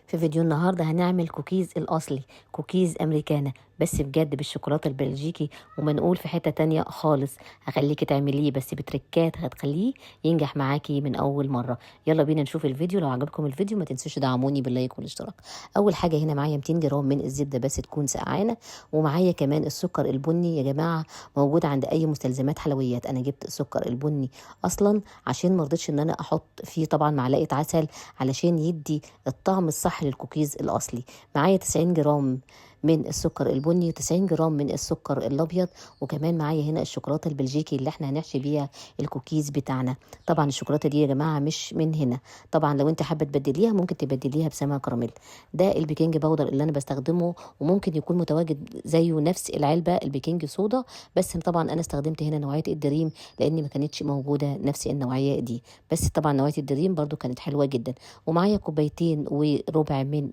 في فيديو النهارده هنعمل كوكيز الأصلي، كوكيز أمريكانا بس بجد بالشوكولاتة البلجيكي ومنقول في حتة تانية خالص. هخليكي تعمليه بس بتركات هتخليه ينجح معاكي من أول مرة. يلا بينا نشوف الفيديو. لو عجبكم الفيديو ما تنسوش تدعموني باللايك والاشتراك. أول حاجة هنا معايا 200 جرام من الزبدة بس تكون سقعانة، ومعايا كمان السكر البني يا جماعة موجود عند أي مستلزمات حلويات. أنا جبت السكر البني أصلا عشان مرضتش إن أنا أحط فيه طبعا معلقة عسل علشان يدي الطعم الصح للكوكيز الأصلي. معايا 90 جرام من السكر البني و90 جرام من السكر الابيض، وكمان معايا هنا الشوكولاته البلجيكي اللي احنا هنحشي بيها الكوكيز بتاعنا. طبعا الشوكولاته دي يا جماعه مش من هنا، طبعا لو انت حابه تبدليها ممكن تبدليها بسمنه كراميل. ده البيكنج باودر اللي انا بستخدمه، وممكن يكون متواجد زيه نفس العلبه البيكنج صودا، بس طبعا انا استخدمت هنا نوعيه الدريم لان ما كانتش موجوده نفس النوعيه دي، بس طبعا نوعيه الدريم برضو كانت حلوه جدا. ومعايا كوبايتين وربع من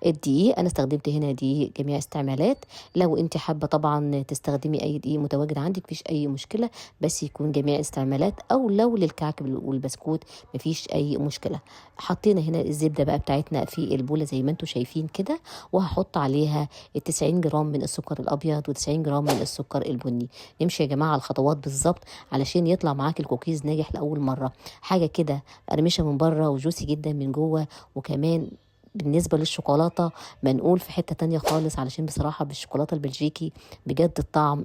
الدقيق. انا استخدمت هنا دقيق جميع استعمالات، لو انت حابه طبعا تستخدمي اي دقيق متواجد عندك مفيش اي مشكله، بس يكون جميع استعمالات، او لو للكعك والبسكوت مفيش اي مشكله. حطينا هنا الزبده بقى بتاعتنا في البوله زي ما انتم شايفين كده، وهحط عليها ال 90 جرام من السكر الابيض و90 جرام من السكر البني. نمشي يا جماعه على الخطوات بالظبط علشان يطلع معاك الكوكيز ناجح لاول مره. حاجه كده قرمشه من بره وجوسي جدا من جوه، وكمان بالنسبة للشوكولاتة منقول في حتة تانية خالص، علشان بصراحة بالشوكولاتة البلجيكي بجد الطعم